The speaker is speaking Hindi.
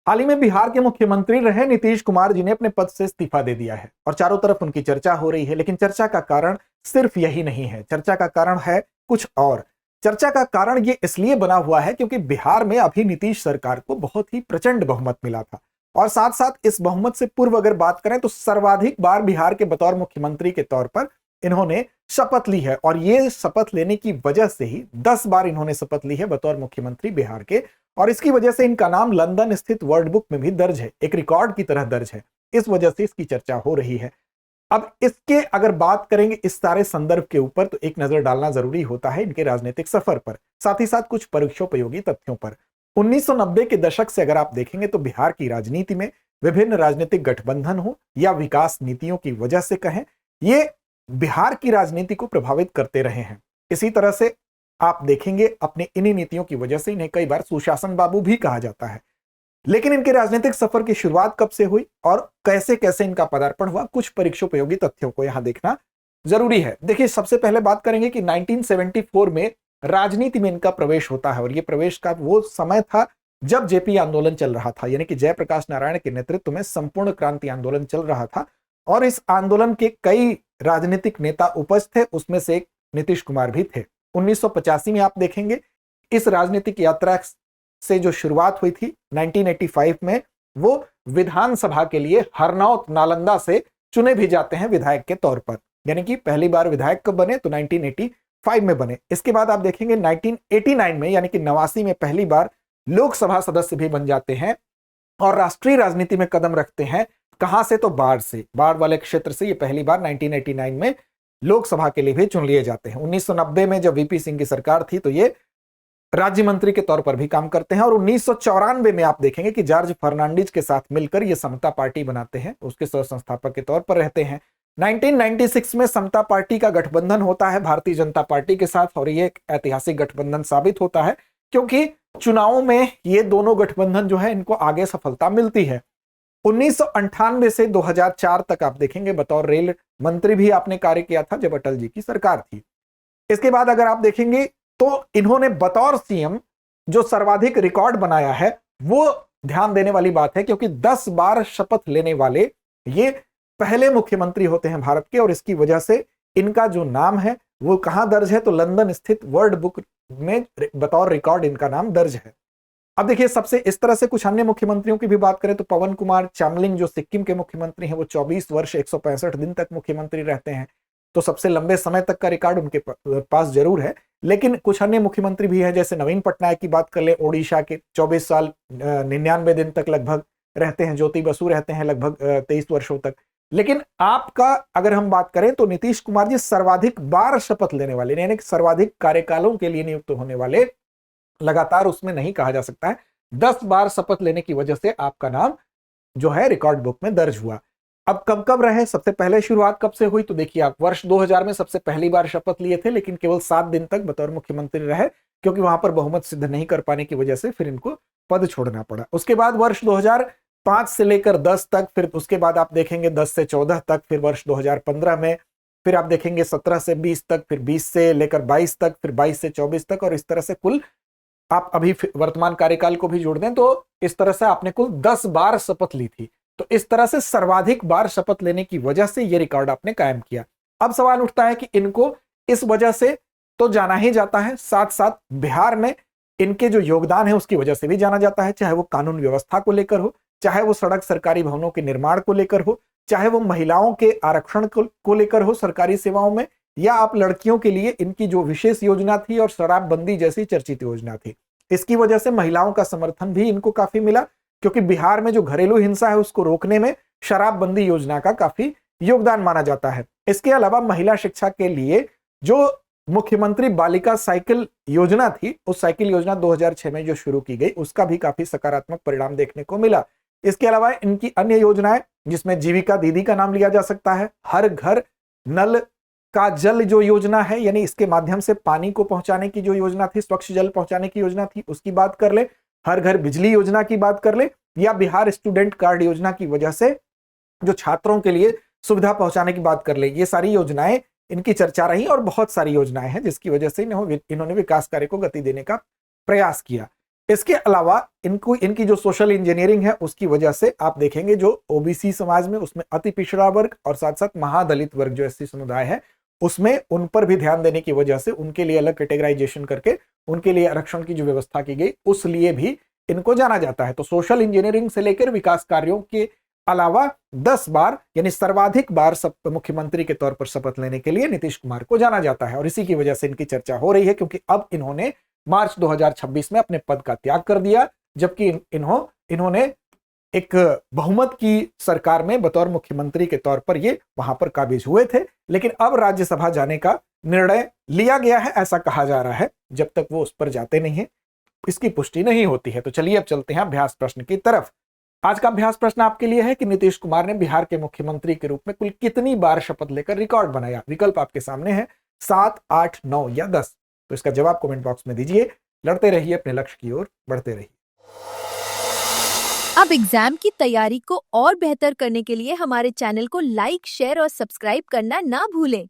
हाल ही में बिहार के मुख्यमंत्री रहे नीतीश कुमार जी ने अपने पद से इस्तीफा दे दिया है और चारों तरफ उनकी चर्चा हो रही है। लेकिन चर्चा का कारण सिर्फ यही नहीं है, चर्चा का कारण है कुछ और। चर्चा का कारण ये इसलिए बना हुआ है क्योंकि बिहार में अभी नीतीश सरकार को बहुत ही प्रचंड बहुमत मिला था और साथ साथ इस बहुमत से पूर्व अगर बात करें तो सर्वाधिक बार बिहार के बतौर मुख्यमंत्री के तौर पर इन्होंने शपथ ली है। और ये शपथ लेने की वजह से ही 10 बार इन्होंने शपथ ली है बतौर मुख्यमंत्री बिहार के, और इसकी वजह से इनका नाम लंदन स्थित वर्ल्ड बुक में भी दर्ज है, एक रिकॉर्ड की तरह दर्ज है। इस वजह से इसकी चर्चा हो रही है। अब इसके अगर बात करेंगे इस सारे संदर्भ के ऊपर तो एक नजर डालना जरूरी होता है इनके राजनीतिक सफर पर, साथ ही साथ कुछ परीक्षोपयोगी तथ्यों पर। 1990 के दशक से अगर आप देखेंगे तो बिहार की राजनीति में विभिन्न राजनीतिक गठबंधन हो या विकास नीतियों की वजह से कहें, ये बिहार की राजनीति को प्रभावित करते रहे हैं। इसी तरह से आप देखेंगे अपने इन्हीं नीतियों की वजह से इन्हें कई बार सुशासन बाबू भी कहा जाता है। लेकिन इनके राजनीतिक सफर की शुरुआत कब से हुई और कैसे कैसे इनका पदार्पण हुआ, कुछ परीक्षोपयोगी तथ्यों को यहां देखना जरूरी है। देखिए, सबसे पहले बात करेंगे कि 1974 में राजनीति में इनका प्रवेश होता है और यह प्रवेश का वो समय था जब जेपी आंदोलन चल रहा था, यानी कि जयप्रकाश नारायण के नेतृत्व में संपूर्ण क्रांति आंदोलन चल रहा था और इस आंदोलन के कई राजनीतिक नेता उपस्थित थे, उसमें से एक नीतीश कुमार भी थे। 1985 में आप देखेंगे इस राजनीतिक यात्रा से जो शुरुआत हुई थी 1985 में, वो विधानसभा के लिए हरनौत नालंदा से चुने भी जाते हैं विधायक के तौर पर, यानी कि पहली बार विधायक कब बने तो 1985 में बने। इसके बाद आप देखेंगे 1989 में यानी कि 89 में पहली बार लोकसभा सदस्य भी बन जाते हैं और राष्ट्रीय राजनीति में कदम रखते हैं। कहां से तो बाढ़ से, बाढ़ वाले क्षेत्र से ये पहली बार 1989 में लोकसभा के लिए भी चुन लिए जाते हैं। 1990 में जब वीपी सिंह की सरकार थी तो ये राज्य मंत्री के तौर पर भी काम करते हैं और 1994 में आप देखेंगे कि जॉर्ज फर्नांडिस के साथ मिलकर ये समता पार्टी बनाते हैं, उसके सह संस्थापक के तौर पर रहते हैं। 1996 में समता पार्टी का गठबंधन होता है भारतीय जनता पार्टी के साथ और ये एक ऐतिहासिक गठबंधन साबित होता है क्योंकि चुनावों में ये दोनों गठबंधन जो है इनको आगे सफलता मिलती है। 1998 से 2004 तक आप देखेंगे बतौर रेल मंत्री भी आपने कार्य किया था जब अटल जी की सरकार थी। इसके बाद अगर आप देखेंगे तो इन्होंने बतौर सीएम जो सर्वाधिक रिकॉर्ड बनाया है वो ध्यान देने वाली बात है क्योंकि 10 बार शपथ लेने वाले ये पहले मुख्यमंत्री होते हैं भारत के और इसकी वजह से इनका जो नाम है वो कहां दर्ज है तो लंदन स्थित वर्ल्ड बुक में बतौर रिकॉर्ड इनका नाम दर्ज है। अब देखिए, सबसे इस तरह से कुछ अन्य मुख्यमंत्रियों की भी बात करें तो पवन कुमार चामलिंग जो सिक्किम के मुख्यमंत्री हैं वो 24 वर्ष 165 दिन तक मुख्यमंत्री रहते हैं, तो सबसे लंबे समय तक का रिकॉर्ड उनके पास जरूर है। लेकिन कुछ अन्य मुख्यमंत्री भी हैं, जैसे नवीन पटनायक की बात कर ले, ओडिशा के 24 साल 99 दिन तक लगभग रहते हैं, ज्योति बसु रहते हैं लगभग 23 वर्षों तक। लेकिन आपका अगर हम बात करें तो नीतीश कुमार जी सर्वाधिक बार शपथ लेने वाले, यानी सर्वाधिक कार्यकालों के लिए नियुक्त होने वाले, लगातार उसमें नहीं कहा जा सकता है। 10 बार शपथ लेने की वजह से आपका नाम जो है रिकॉर्ड बुक में दर्ज हुआ। अब कब कब रहे, सबसे पहले शुरुआत कब से हुई तो देखिए आप वर्ष 2000 में सबसे पहली बार शपथ लिए थे, लेकिन केवल 7 दिन तक बतौर मुख्यमंत्री रहे क्योंकि वहां पर बहुमत सिद्ध नहीं कर पाने की वजह से फिर इनको पद छोड़ना पड़ा। उसके बाद वर्ष 2005 से लेकर 10 तक, फिर उसके बाद आप देखेंगे 10 से 14 तक, फिर वर्ष 2015 में, फिर आप देखेंगे 17 से 20 तक, फिर 20 से लेकर 22 तक, फिर 22 से 24 तक, और इस तरह से कुल आप अभी वर्तमान कार्यकाल को भी जोड़ दें तो इस तरह से आपने कुल 10 बार शपथ ली थी। तो इस तरह से सर्वाधिक बार शपथ लेने की वजह से यह रिकॉर्ड आपने कायम किया। अब सवाल उठता है कि इनको इस वजह से तो जाना ही जाता है, साथ साथ बिहार में इनके जो योगदान है उसकी वजह से भी जाना जाता है, चाहे वो कानून व्यवस्था को लेकर हो, चाहे वो सड़क सरकारी भवनों के निर्माण को लेकर हो, चाहे वो महिलाओं के आरक्षण को लेकर हो सरकारी सेवाओं में, या आप लड़कियों के लिए इनकी जो विशेष योजना थी और शराबबंदी जैसी चर्चित योजना थी। इसकी वजह से महिलाओं का समर्थन भी इनको काफी मिला क्योंकि बिहार में जो घरेलू हिंसा है उसको रोकने में शराबबंदी योजना का काफी योगदान माना जाता है। इसके अलावा महिला शिक्षा के लिए जो मुख्यमंत्री बालिका साइकिल योजना थी, उस साइकिल योजना 2006 में जो शुरू की गई उसका भी काफी सकारात्मक परिणाम देखने को मिला। इसके अलावा इनकी अन्य योजनाएं जिसमें जीविका दीदी का नाम लिया जा सकता है, हर घर नल का जल जो योजना है, यानी इसके माध्यम से पानी को पहुंचाने की जो योजना थी, स्वच्छ जल पहुंचाने की योजना थी, उसकी बात कर ले, हर घर बिजली योजना की बात कर ले, या बिहार स्टूडेंट कार्ड योजना की वजह से जो छात्रों के लिए सुविधा पहुंचाने की बात कर ले, ये सारी योजनाएं इनकी चर्चा रही और बहुत सारी योजनाएं हैं जिसकी वजह से इन्होंने विकास कार्य को गति देने का प्रयास किया। इसके अलावा इनकी जो सोशल इंजीनियरिंग है उसकी वजह से आप देखेंगे जो ओबीसी समाज में उसमें अति पिछड़ा वर्ग और साथ साथ महादलित वर्ग जो एससी समुदाय है उसमें उन पर भी ध्यान देने की वजह से उनके लिए अलग कैटेगराइजेशन करके उनके लिए आरक्षण की जो व्यवस्था की गई उस लिए भी इनको जाना जाता है। तो सोशल इंजीनियरिंग से लेकर विकास कार्यों के अलावा 10 बार यानी सर्वाधिक बार मुख्यमंत्री के तौर पर शपथ लेने के लिए नीतीश कुमार को जाना जाता है और इसी की वजह से इनकी चर्चा हो रही है क्योंकि अब इन्होंने मार्च 2026 में अपने पद का त्याग कर दिया, जबकि इन्होंने एक बहुमत की सरकार में बतौर मुख्यमंत्री के तौर पर ये वहां पर काबिज हुए थे, लेकिन अब राज्यसभा जाने का निर्णय लिया गया है ऐसा कहा जा रहा है। जब तक वो उस पर जाते नहीं है इसकी पुष्टि नहीं होती है। तो चलिए अब चलते हैं अभ्यास प्रश्न की तरफ। आज का अभ्यास प्रश्न आपके लिए है कि नीतीश कुमार ने बिहार के मुख्यमंत्री के रूप में कुल कितनी बार शपथ लेकर रिकॉर्ड बनाया। विकल्प आपके सामने है 7, 8, 9 या 10। तो इसका जवाब कमेंट बॉक्स में दीजिए। लड़ते रहिए, अपने लक्ष्य की ओर बढ़ते रहिए। अब एग्जाम की तैयारी को और बेहतर करने के लिए हमारे चैनल को लाइक, शेयर और सब्सक्राइब करना ना भूलें।